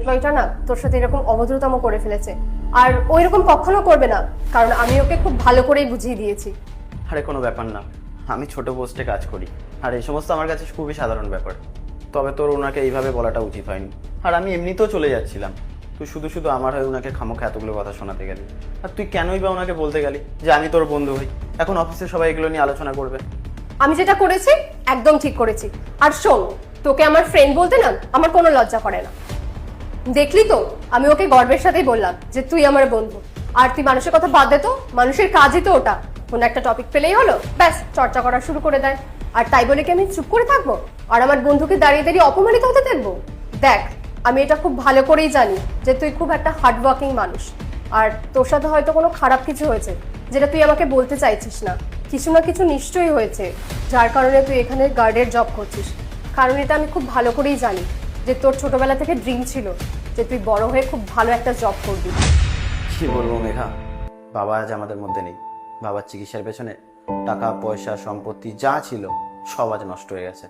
এমপ্লয়িটা না তোর সাথে এরকম অভদ্রতম করে ফেলেছে, আর ও এরকম কখনো করবে না, কারণ আমি ওকে খুব ভালো করেই বুঝিয়ে দিয়েছি। আরে কোনো ব্যাপার না, আমি ছোট পোস্টে কাজ করি, আর এই সমস্ত আমার কাছে খুবই সাধারণ ব্যাপার। তবে তোর ওনাকে এইভাবে বলাটা উচিত হয়নি, আর আমি এমনিতেও চলে যাচ্ছিলাম। তুই শুধু শুধু আমার হয়ে ওনাকে খামোখা এতগুলো কথা শোনাতে গেলি, আর তুই কেনই বা ওনাকে বলতে গেলি যে আমি তোর বন্ধু হই? এখন অফিসে সবাই এগুলো নিয়ে আলোচনা করবে। আমি যেটা করেছি একদম ঠিক করেছি। আর শোন, তোকে আমার ফ্রেন্ড বলতে না আমার কোনো লজ্জা করে না। দেখলি তো, আমি ওকে গর্বের সাথেই বললাম যে তুই আমার বন্ধু। আর তুই মানুষের কথা বাদ দে তো, মানুষের কাজই তো ওটা। কোনো একটা টপিক পেলেই হলো, ব্যাস চর্চা করা শুরু করে দেয়। আর তাই বলে কি আমি চুপ করে থাকবো আর আমার বন্ধুকে দাঁড়িয়ে দাঁড়িয়ে অপমানিত হতে দেখবো? দেখ, আমি এটা খুব ভালো করেই জানি যে তুই খুব একটা হার্ডওয়ার্কিং মানুষ, আর তোর সাথে হয়তো কোনো খারাপ কিছু হয়েছে যেটা তুই আমাকে বলতে চাইছিস না। কিছু না কিছু নিশ্চয়ই হয়েছে যার কারণে তুই এখানে গার্ডের জব করছিস। কারণ এটা আমি খুব ভালো করেই জানি যে তোর ছোটবেলা থেকে ড্রিম ছিল যে তুই বড় হয়ে খুব ভালো একটা জব করবি। কি বলবো মেঘা, বাবা আজ আমাদের মধ্যে নেই। বাবার চিকিৎসার পেছনে টাকা পয়সা সম্পত্তি যা ছিল সব আজ নষ্ট হয়ে গেছে।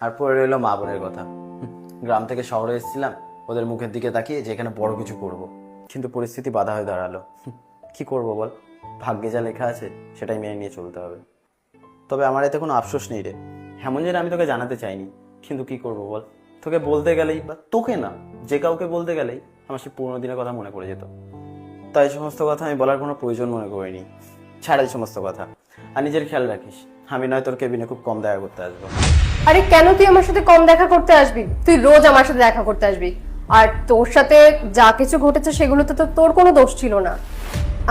আর পরে রইলো মা বোনের কথা। গ্রাম থেকে শহরে এসেছিলাম ওদের মুখের দিকে তাকিয়ে যে এখানে বড় কিছু করব, কিন্তু পরিস্থিতি বাধা হয়ে দাঁড়ালো। কি করব বল, ভাগ্যে যা লেখা আছে সেটাই মেনে নিয়ে চলতে হবে। তবে আমার এতে কোনো আফসোস নেই রে, এমন যেন আমি তোকে জানাতে চাইনি, কিন্তু কি করব বল, তোকে বলতে গেলেই বা তোকে না যে কাউকে বলতে গেলেই আমার সেই পুরোনো দিনের কথা মনে পড়ে যেত। তাই সমস্ত কথা আমি বলার কোনো প্রয়োজন মনে করিনি। ছাড় এই সমস্ত কথা, আর নিজের খেয়াল রাখিস। আমি নয় তোর কেবিনে খুব কম দেখা করতে আসবো। আরে কেন তুই আমার সাথে কম দেখা করতে আসবি? তুই রোজ আমার সাথে দেখা করতে আসবি। আর তোর সাথে যা কিছু ঘটেছে সেগুলোতে তো তোর কোনো দোষ ছিল না।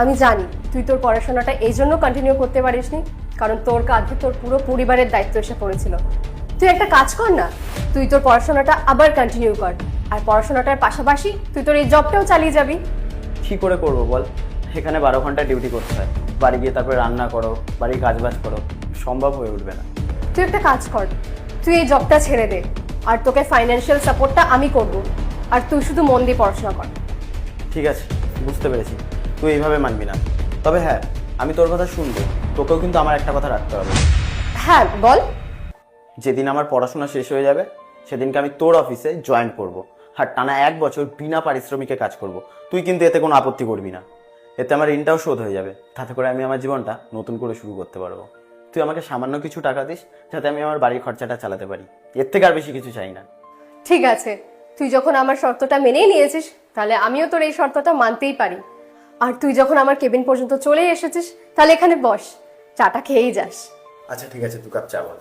আমি জানি তুই তোর পড়াশোনাটা এই জন্য কন্টিনিউ করতে পারিসনি কারণ তোর কাঁধে তোর পুরো পরিবারের দায়িত্ব এসে পড়েছিল। তুই একটা কাজ কর না, তুই তোর পড়াশোনাটা আবার কন্টিনিউ কর, আর পড়াশোনাটার পাশাপাশি তুই তোর এই জবটাও চালিয়ে যাবি। কি করে করবো বল, এখানে 12 ঘন্টা ডিউটি করতে হয়, বাড়ি গিয়ে তারপরে রান্না করো, বাড়ির কাজবাজ করো, সম্ভব হয়ে উঠবে না। তুই একটা কাজ কর, তুই এই জবটা ছেড়ে দে, আর তোকে ফাইন্যান্সিয়াল সাপোর্টটা আমি করব, আর তুই শুধু মন দিয়ে পড়াশোনা কর। ঠিক আছে, বুঝতে পেরেছি, তুই এইভাবে মানবি না। তবে হ্যাঁ, আমি তোর কথা শুনবো, তোকেও কিন্তু আমার একটা কথা রাখতে হবে। হ্যাঁ বল। যেদিন আমার পড়াশোনা শেষ হয়ে যাবে সেদিনকে আমি তোর অফিসে জয়েন করব, আর টানা 1 বছর বিনা পারিশ্রমিকে কাজ করব। তুই কিন্তু এতে কোনো আপত্তি করবি না। এতে আমার ঋণটাও শোধ হয়ে যাবে, তাতে করে আমি আমার জীবনটা নতুন করে শুরু করতে পারবো। তুই আমাকে সামান্য কিছু টাকা দিস যাতে আমি আমার বাড়ির খরচাটা চালাতে পারি, এর থেকে আর বেশি কিছু চাই না। ঠিক আছে, তুই যখন আমার শর্তটা মেনেই নিয়েছিস তাহলে আমিও তোর এই শর্তটা মানতেই পারি। আর তুই যখন আমার কেবিন পর্যন্ত চলেই এসেছিস তাহলে এখানে বস, চাটা খেয়েই যাস। আচ্ছা ঠিক আছে, তুই কাপ চা বল।